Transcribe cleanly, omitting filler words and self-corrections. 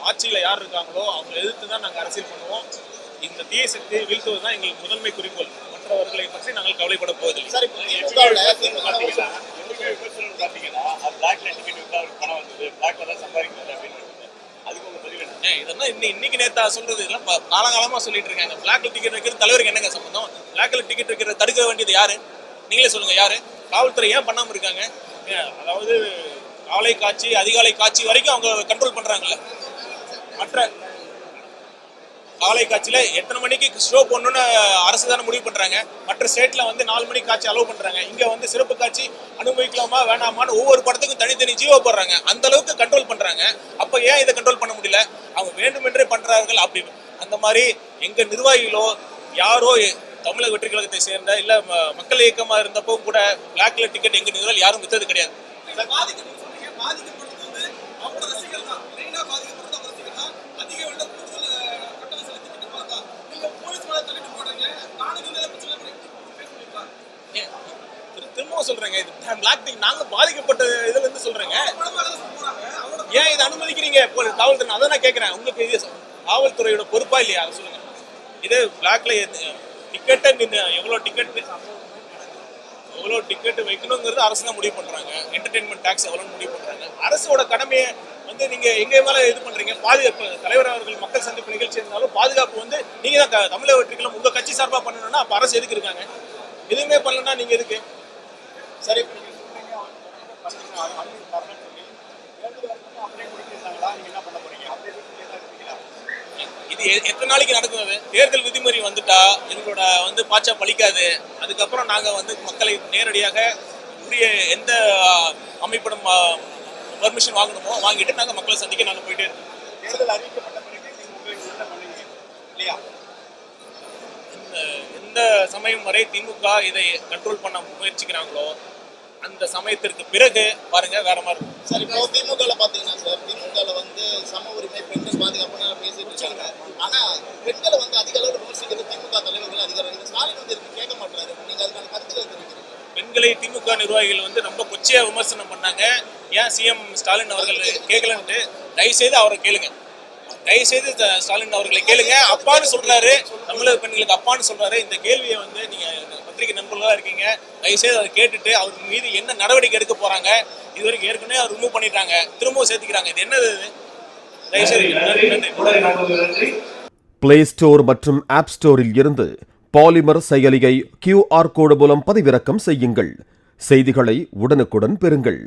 ஆட்சியில் யார் இருக்காங்களோ அவங்க எதிர்த்து தான் நாங்கள் அரசியல் பண்ணுவோம். இந்த தீய சக்தியை வீழ்த்துவது தான் எங்களுக்கு முதன்மை குறிக்கோள். மற்றவர்களை பற்றி நாங்கள் கவலைப்பட போவதில்லை. சார், இதெல்லாம் இன்னைக்கு நேத்தா சொல்றது இதெல்லாம் காலகாலமா சொல்லிட்டு இருக்காங்க. பிளாக்ல டிக்கெட் வைக்கிறது தலைவருக்கு என்னங்க சம்பந்தம்? பிளாக்ல டிக்கெட் வைக்கிற தடுக்க வேண்டியது யாரு? நீங்களே சொல்லுங்க யாரு? காவல்துறை ஏன் பண்ணாம இருக்காங்க? அதாவது காலை காட்சி அதிகாலை காட்சி வரைக்கும் அவங்க கண்ட்ரோல் பண்றாங்கல்ல. மற்ற காலை காட்சியில எத்தனை மணிக்கு ஷோ பண்ணணும்னு அரசு தானே முடிவு பண்றாங்க. மற்ற ஸ்டேட்ல வந்து 4 மணிக்கு காட்சி அலோவ் பண்றாங்க. இங்க வந்து சிறப்பு காட்சி அனுபவிக்கலாமா வேணாமான்னு ஒவ்வொரு படத்துக்கும் தனித்தனி ஜீவோ போடுறாங்க. அந்த அளவுக்கு கண்ட்ரோல் பண்றாங்க. அப்ப ஏன் இதை கண்ட்ரோல் பண்ண முடியல? அவங்க வேண்டுமென்றே பண்றார்கள். அப்படி அந்த மாதிரி எங்க நிர்வாகிகளோ யாரோ தமிழக வெற்றி கழகத்தை சேர்ந்த இல்ல மக்கள் இயக்கமா இருந்தப்போ கூட பிளாக்ல டிக்கெட் எங்க நிர்வாகிகள் யாரும் வித்தது கிடையாது. திரும்பவும் சொல்றேங்க, நாங்க பாதிக்கப்பட்ட இதுல இருந்து சொல்றேங்க. ஏன் இதை அனுமதிக்கிறீங்க காவல்துறை? அதை நான் கேட்கிறேன். உங்களுக்கு இது காவல்துறையோட பொறுப்பா இல்லையா? அதை சொல்லுங்க. இது பிளாக்ல டிக்கெட்டை எவ்வளவு டிக்கெட் வைக்கணுங்கிறது அரசு தான் முடிவு பண்றாங்க. என்டர்டைன்மெண்ட் டாக்ஸ் எவ்வளவு முடிவு பண்றாங்க. அரசோட கடமையை வந்து நீங்க எங்க மேல இது பண்றீங்க. பாதுகாப்பு தலைவர் அவர்கள் மக்கள் சந்திப்பு நிகழ்ச்சி இருந்தாலும் பாதுகாப்பு வந்து நீங்க தான் தமிழக வெற்றிகளும் உங்க கட்சி சார்பா பண்ணணும்னா அப்ப அரசு எதுக்கு இருக்காங்க? எதுவுமே பண்ணலன்னா நீங்க எதுக்கு? சரி, இது எத்தனை நாளைக்கு நடக்குது? தேர்தல் விதிமுறை வந்துட்டா எங்களோட வந்து பாச்சா பலிக்காது. அதுக்கப்புறம் நாங்க வந்து மக்களை நேரடியாக உரிய எந்த அமைப்பிடம் பர்மிஷன் வாங்கணுமோ வாங்கிட்டு நாங்க மக்களை சந்திக்க நாங்க போயிட்டே இருக்கோம். தேர்தல் அறிவிக்கப்பட்ட எந்த சமயம் வரை திமுக இதை கண்ட்ரோல் பண்ண முயற்சிக்கிறாங்களோ அந்த சமயத்திற்கு பிறகு பாருங்க வேற மாதிரி இருக்கும். சார், இப்போ திமுகல பாத்தீங்கன்னா சார், திமுகல வந்து சம உரிமை பெண்கள் பாதுகாப்புன்னு பேசிட்டு இருக்காங்க. ஆனா பெண்களை வந்து அதிக அளவில் விமர்சிக்கிறது திமுக தலைவர்கள் அதிகாரிகள். ஸ்டாலின் வந்து இதுக்கு கேட்க மாட்டாரு. நீங்க அதுக்கான கருத்துக்கள் தெரிவிக்கிறீங்க? பெண்களை திமுக நிர்வாகிகள் வந்து ரொம்ப கொச்சையா விமர்சனம் பண்ணாங்க. ஏன் சிஎம் ஸ்டாலின் அவர்கள் கேட்கலன்ட்டு தயவுசெய்து அவரை கேளுங்க. தயவுசெய்து ஸ்டாலின் அவர்களை கேளுங்க. அப்பான்னு சொல்றாரு, தமிழக பெண்களுக்கு அப்பான்னு சொல்றாரு. இந்த கேள்வியை வந்து நீங்க பத்திரிகை நண்பர்களா இருக்கீங்க, தயவுசெய்து அதை கேட்டுட்டு அவர் மீது என்ன நடவடிக்கை எடுக்க போறாங்க. இது வரைக்கும் ஏற்கனவே அவர் ரிமூவ் பண்ணிட்டாங்க, திரும்பவும் சேர்த்துக்கிறாங்க. இது என்னது? தயவுசெய்து பிளே ஸ்டோர் மற்றும் ஆப் ஸ்டோரில் இருந்து பாலிமர் செயலியை QR கோடு மூலம் பதிவிறக்கம் செய்யுங்கள். செய்திகளை உடனுக்குடன் பெறுங்கள்.